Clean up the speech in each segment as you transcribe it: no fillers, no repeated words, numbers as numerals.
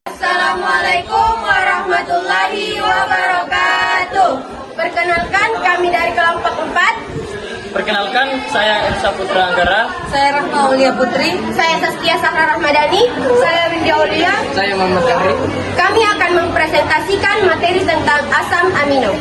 Assalamualaikum warahmatullahi wabarakatuh. Perkenalkan, kami dari kelompok 4. Perkenalkan, saya Elsa Putra Anggara. Saya Rahma Aulia Putri. Saya Saskia Sahra Rahmadani. Saya Windy Aulia. Saya Muhammad Kahri. Kami akan mempresentasikan materi tentang asam amino.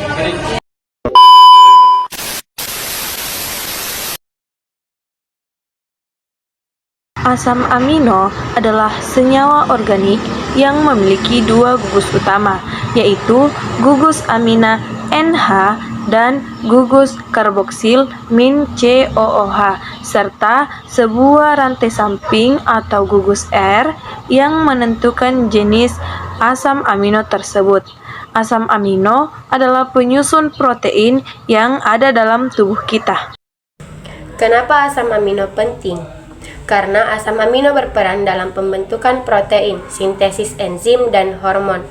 Asam amino adalah senyawa organik yang memiliki dua gugus utama, yaitu gugus amina NH dan gugus karboksil min COOH, serta sebuah rantai samping atau gugus R yang menentukan jenis asam amino tersebut. Asam amino adalah penyusun protein yang ada dalam tubuh kita. Kenapa asam amino penting? Karena asam amino berperan dalam pembentukan protein, sintesis enzim dan hormon,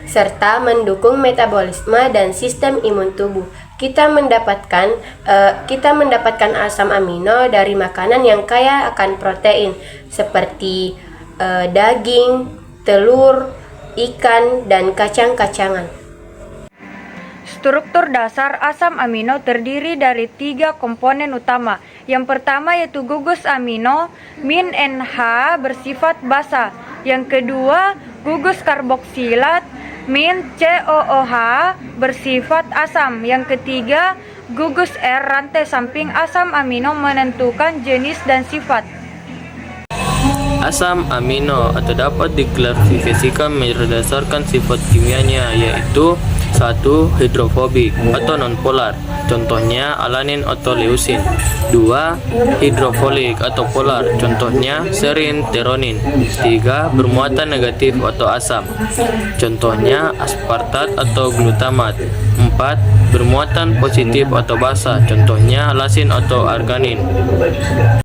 serta mendukung metabolisme dan sistem imun tubuh. Kita mendapatkan asam amino dari makanan yang kaya akan protein, seperti daging, telur, ikan, dan kacang-kacangan. Struktur dasar asam amino terdiri dari 3 komponen utama. Yang pertama yaitu gugus amino min NH bersifat basa. Yang kedua, gugus karboksilat min COOH bersifat asam. Yang ketiga, gugus R rantai samping asam amino menentukan jenis dan sifat. Asam amino atau dapat diklasifikasikan berdasarkan sifat kimianya, yaitu 1. Hidrofobik atau nonpolar, contohnya alanin atau leusin. 2. Hidrofolik atau polar, contohnya serin, teronin. 3. Bermuatan negatif atau asam, contohnya aspartat atau glutamat. 4. Bermuatan positif atau basa, contohnya lasin atau arganin.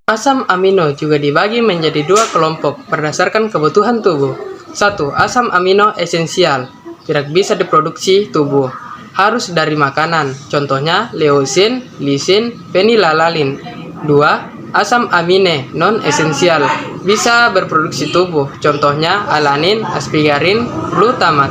Asam amino juga dibagi menjadi 2 kelompok berdasarkan kebutuhan tubuh. 1. Asam amino esensial, tidak bisa diproduksi tubuh, harus dari makanan, contohnya leusin, lisin, fenilalalin. 2. Asam amine non-esensial, bisa berproduksi tubuh, contohnya alanin, aspigarin, glutamat.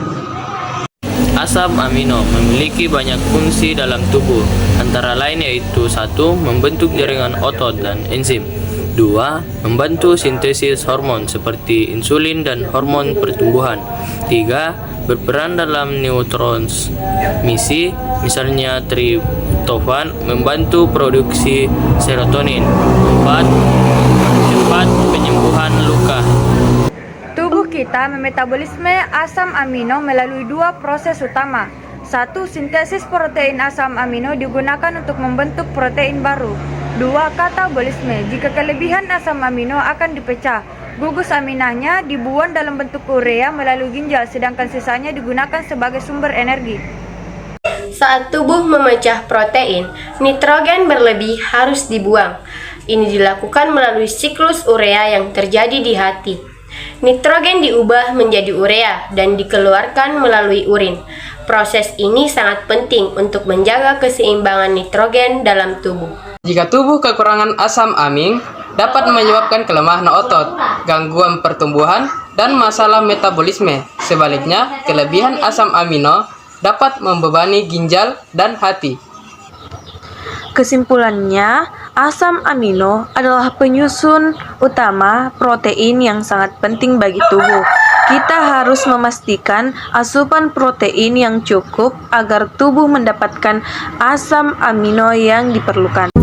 Asam amino memiliki banyak fungsi dalam tubuh, antara lain yaitu 1. Membentuk jaringan otot dan enzim. 2. Membantu sintesis hormon seperti insulin dan hormon pertumbuhan. 3. Berperan dalam neurotransmisi, misalnya triptofan, membantu produksi serotonin. 4. Cepat penyembuhan luka. Tubuh kita memetabolisme asam amino melalui 2 proses utama. 1. Sintesis protein asam amino digunakan untuk membentuk protein baru. 2. Katabolisme. Jika kelebihan asam amino akan dipecah, gugus aminanya dibuang dalam bentuk urea melalui ginjal, sedangkan sisanya digunakan sebagai sumber energi. Saat tubuh memecah protein, nitrogen berlebih harus dibuang. Ini dilakukan melalui siklus urea yang terjadi di hati. Nitrogen diubah menjadi urea dan dikeluarkan melalui urin. Proses ini sangat penting untuk menjaga keseimbangan nitrogen dalam tubuh. Jika tubuh kekurangan asam amin, dapat menyebabkan kelemahan otot, gangguan pertumbuhan, dan masalah metabolisme. Sebaliknya, kelebihan asam amino dapat membebani ginjal dan hati. Kesimpulannya, asam amino adalah penyusun utama protein yang sangat penting bagi tubuh. Kita harus memastikan asupan protein yang cukup agar tubuh mendapatkan asam amino yang diperlukan.